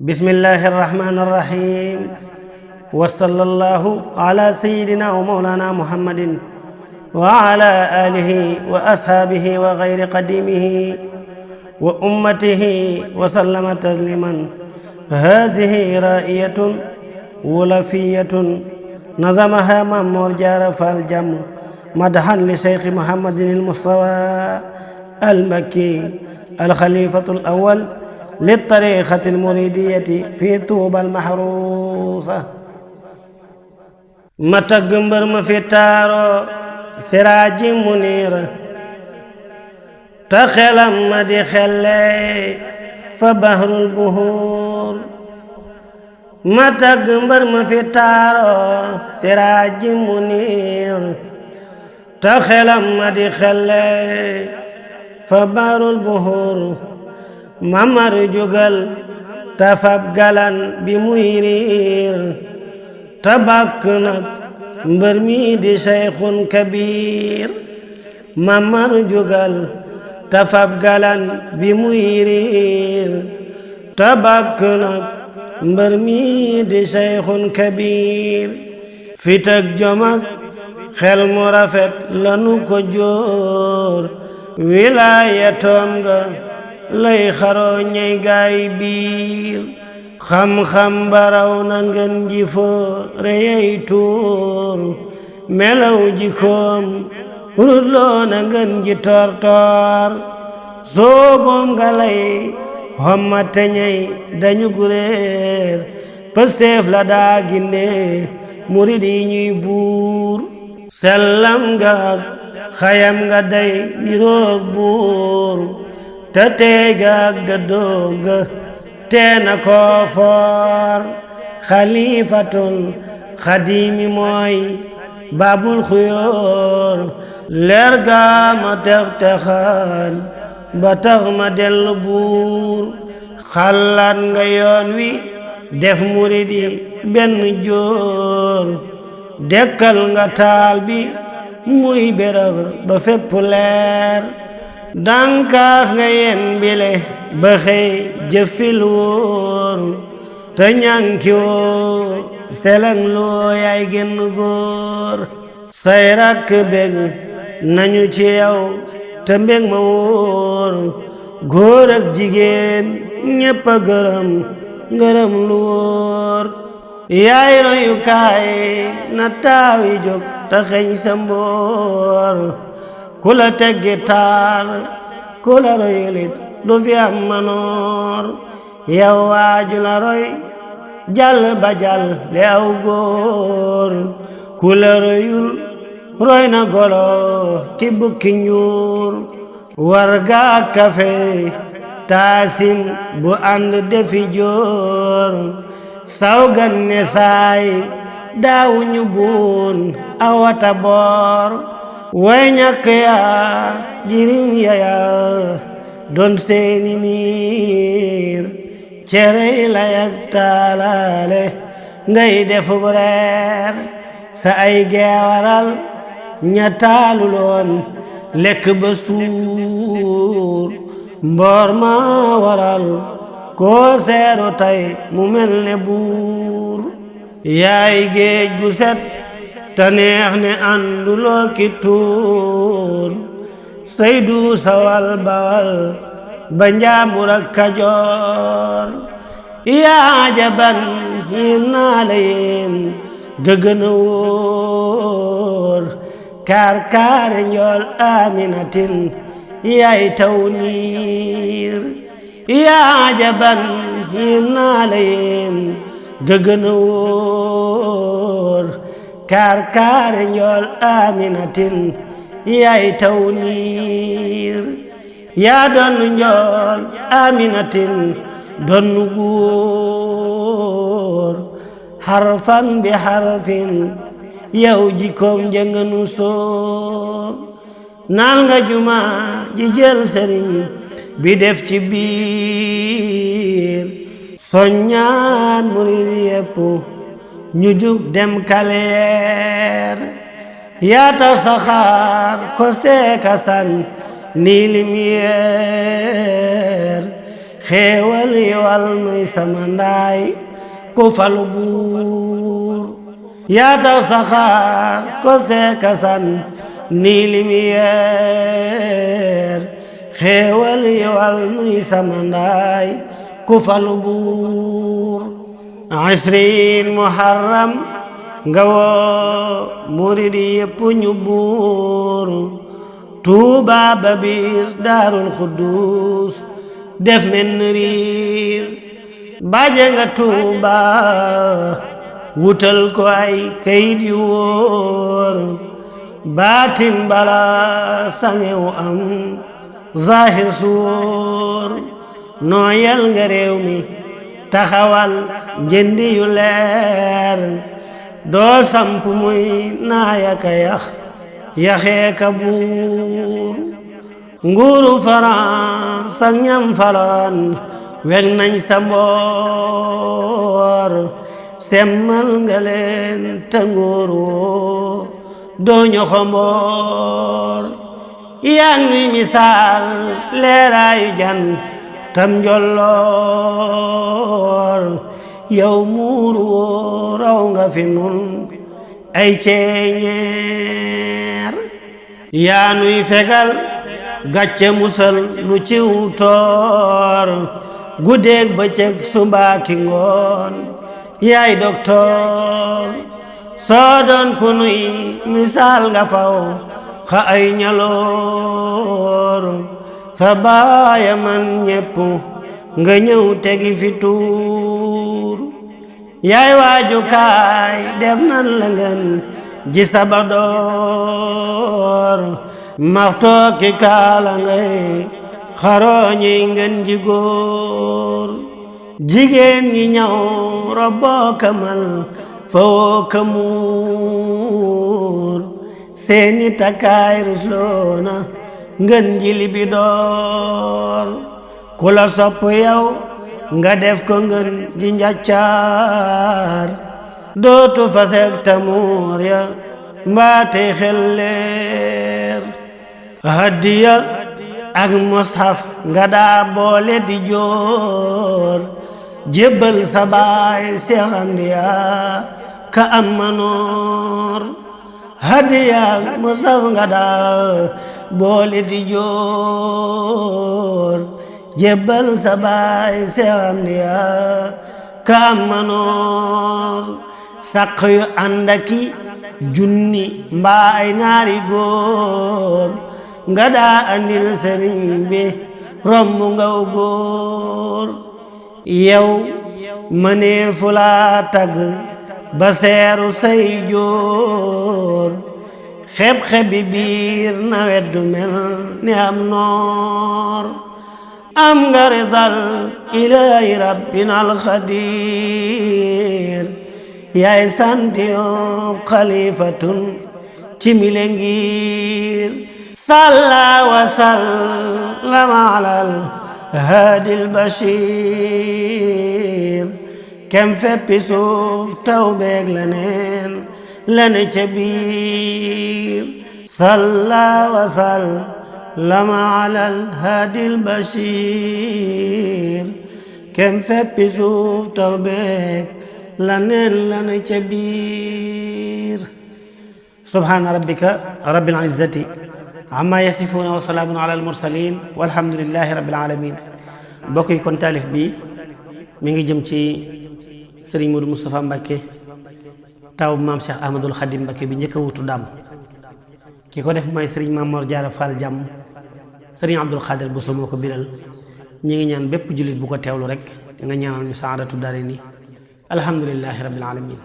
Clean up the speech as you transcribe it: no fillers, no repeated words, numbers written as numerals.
بسم الله الرحمن الرحيم وصلى الله على سيدنا ومولانا محمد وعلى آله وأصحابه وغير قديمه وأمته وسلم تسليما. هذه رائية ولفية نظمها مامور جار فالجم مدحا لشيخ محمد المصطفى المكي الخليفة الأول للطريقة المريدية في طوبى المحروسة. ما تقمبر ما في تارو سراج منير تخلم ما دي خلي فبحر البحور. ما تقمبر ما في تارو سراج منير تخلم ما دي خلي فبحر البحور. mamar jógal tafab galan bi muy riir tabak nag mbër mi di seyxun kabir. mamar jógal tafab galan bi muy riir tabak nag mbër mi di seyxun kabir. fit ak jom ak xel mu rafet lanu ko jóor wilaayatoom nga lay xaroo ñey gaay biir. xam-xam baraw na ngeen ji foo reyey tuur melaw jikoom rutloo na ngeen ji tortor. sooboom nga lay xomma teñey dañu guréer pësteef la daa ginde murid yi ñuy buur. sellam nga xayam nga day niroog buur te teegaag dëddoom ga teena koo foor. xalifatul xadimi mooy baabul xuyoor leer gaa ma tex-texaan ba tax ma dellu buur. xalaat nga yoon wi def muridi benn jóor dekkal nga taal bi muy berax ba fépp leer. dankaas nga yen bile ba xëy jëfil wóor te ñanki woo seleng loo yaay genn góor. say rakk bég nañu ci yow te mbég ma wóor góor ak jigéen ñépp a gërëm ngërëm lu wóor. yaay royukaay na taaw yi jóg te xeñ sa mboor ku la teggi taar ku la royulit du fi am manoor. yow waaju la roy jàll ba jàll li aw góor ku la royul roy na golo ki bukki njuur. war gaa kafe taasim bu ànd defi joor saw gan ne saay daawuñu buun awata boor. way ñàkk yaa jirim yaya doon seeni niir cerey layak taalaale ngay defub reer. sa ay geewaral ña taaluloon lekk ba suur mboor ma waral koo seeru tay mu mel ne buur. yaay géej gu set te neex ne ànduloo ki tuur saydu sawal bawal ba njaambur ak kajoor. yaa jaban yim naa la yim gëgëna wóor kaar kaare njool aminatin yaay taw niir. yaa jaban yim naa la yim gëgëna wóor kaar kaare njool aminatin yaay taw niir. yaa doon njool aminatin doon góor xarfan bi xarfin yow jikoom jënganu sóor. naal nga juma ji jël sëriñ bi def ci biir soññaan murid yépp ñu jug dem kaleer. yaata saxaar koste kasan ni lumière xéewal yi wal nuy sama ndaay ku falu buur yaatal saxaar ko seekasan nii limiyeer xéewal yi wal nuy sama ndaay ku falu buur isriin muharram nga woo murid yépp ñu buur tuuba ba biir daarul xuddus def men riir baaje nga tuuba wutal ko ay kayit yu wóor baatin bala sangewu am zahir su wóor nooyal nga réew mi taxawal njëndi yu leer doo samp muy naayaka yaxee ka buur nguuru France ak ñam faloon weg nañ sa mboor semmal nga leen te nguuru doo ñoxo mboor yaa ngi misaal leeraayu jan tam njolloor yow muuru woo raw nga fi nun ay ceeñeer yaa nuy fegal gàcce musal nu ciw toor guddeeg bëccëg subaaki ngoon yaay doktoor soo doon ku nuy misaal nga faw xa ay ñaloor sa baaya man ñépp nga ñëw tegi fi tuur yaay waajukaay def nan la ngeen ji sabadoor maxtoo ki kaala ngay xarooñi ngeen ji góor jigéen ñi ñaw robboo kamal fawoo kamuur seeni takkaay rusloona ngeen ji libidoor ku la sopp yow nga def ko ngeen ji njaccaar dootu fasek tamuur ya mbaate xelleer hadiya ak mushaf nga daa boole di joor jébbal sa baay Seex Amdiya ka am manoor hadiya ak mushaf nga daa boole di joor jébbal sa baay Seex Amdiya ka am manoor sàq yu àndaki junni mbaa ay naari góor nga daa andil sëriñ bi romb ngaw góor yow mënee fu laa tagg ba seeru say jóor xeb-xebi biir nawet du mel ni am noor am nga ridal ilaahi rabbina alxadir yaay santi yoo xalifatun ci mile ngir salla wa sallama alal haadil bashir kem feppi suuf taw beeg leneen lane ca biir salla wa sallama alal haadil bashir kem feppi suuf taw beeg laneen lana ca biir subhaana rabbika rabbil izzati amma yasifuuna wa salaamun ala al mursalin walhamdulillahi rabbil alamin mbokk yi kon taalif bi mi ngi jëm ci Serigne Modou Moustapha Mbacké taw maam Cheikh Ahmadul Khadim Mbacké bi njëkk a wutu daam ki ko def mooy Serigne Mamor Diarra Fall jàmm Serigne Abdul Khadir Bousso moo ko biral ñi ngi ñaan bépp jullit bu ko teewlu rek nga ñaanal ñu saadatu daarayni alhamdulillahi rabbil alamin